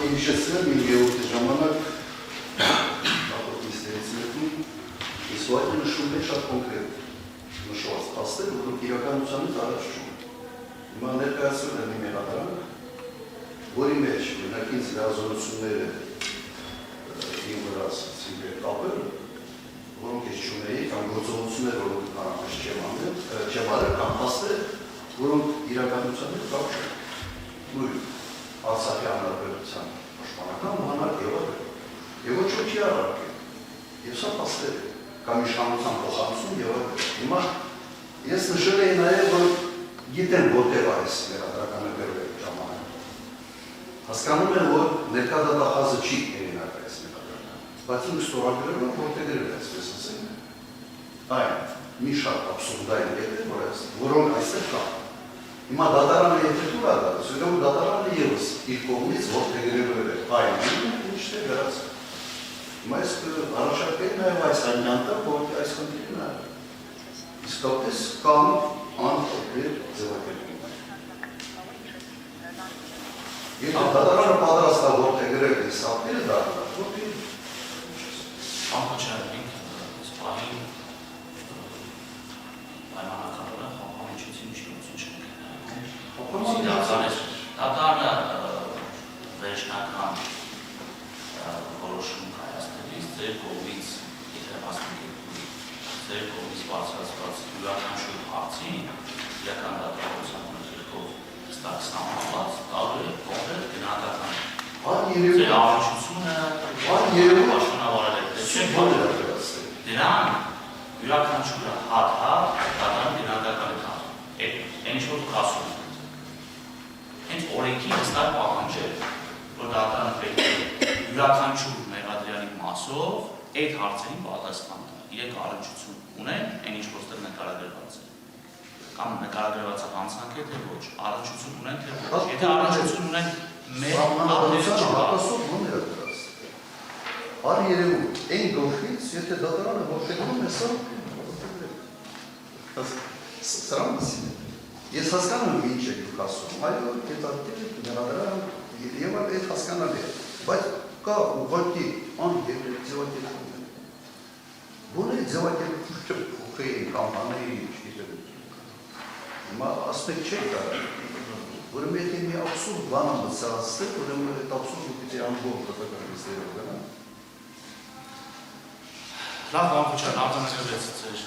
ուղղակի հիշեցնել իմ ելույթի ժամանակ նախորդ նիստերից մեկում ես ուղղակի նշում եմ շատ կոնկրետ նշված փաստեր, որոնք իրականությանից առաջ չունեն։ Հիմա ներկայացրել եմ իմ մեղադրանք, որի մեջ օրինակ ինձ լիազորությունները իմ վրա կապել, որոնք ես չունեի, կամ գործողություններ, որոնք կանանպես չեմ արել, կամ փաստեր, որոնք իրականության հետ կապ չունեն։ Նույն Արցախի հանրապետության պաշտպանական հանրակ եւ այլն։ Եվ ոչ ոքի առարկել։ Եվ սա փաստեր է, կամ իշխանության փոխանցում եւ այլն։ Հիմա ես նշել էի նաեւ, որ գիտեմ որտեղ այս մեղադրականը գրվել ժամանակ։ Հասկանում եմ, որ ներկա դատախազը չի հեղինակ այս մեղադրականը, բայց ինձ ստորագրել եմ, որտեղ գրել է այսպես ասենք։ Այն մի շատ աբսուրդային կետեր, որոնք այստեղ կան։ Հիմա դատարանը եթե դուր է դատս, ուրեմն դատարանը ևս իր կողմից որտեղ գրել է այն ինչն է գրած։ Հիմա ես առաջարկել նաև այս անյանտը, որ այս խնդիրն է։ Իսկապես կան անօգնել ձևակերպում։ Եթե դատարանը պատրաստ է որտեղ գրել է սապները դառնա, որտեղ անխոչարին սպահին պայմանականորը համաչեցին իշխանություն չենք։ Դատարանը վերջնական որոշում կայացնելիս ձեր կողմից, եթե մասնակցի, ձեր կողմից բարձրացված յուրաքանչյուր հարցի իրական դատավորության ներքով հստակ սահմանված տալու է կոնկրետ գնահատական։ Ձեր առնչությունը պաշտոնավարել է։ Դրան յուրաքանչյուրը հատ-հատ դատարան գնահատական է տալու։ Այն ինչ որ դուք ասում եք։ Հենց օրենքի հստակ պահանջել, որ դատարանը պետք է յուրաքանչյուր մեղադրյալի մասով այդ հարցերին պատասխան տա։ Իրենք առնչություն ունեն, այն ինչ որ ստեղ նկարագրված է։ Կամ նկարագրված է հանցանք է, թե ոչ, առնչություն ունեն, թե ոչ։ Եթե առնչություն ունեն, մեր համանadrության հատասով բաներ է դրած։ Արի երևում, այն գլխից, եթե դատարանը որտեղում է սա, սրան մասին է։ Ես հասկանում եմ ինչ է դուք ասում, այո, հետարդել, մեղադրան, եւ այդ հասկանալի է, բայց կա ուղղակի ձևակերպում է։ Որը ձևակերպումը փոխեին կամ անեին, չգիտեմ։ Հիմա ասպեկ չեք կարել, ուրեմն եթե մի աբսուրդ բան է մտցրացել, ուրեմն այդ աբսուրդը պիտի ամբողջ դատականիստերով գնա։ Լավ, անխոչար, արձանագրվեց ձեր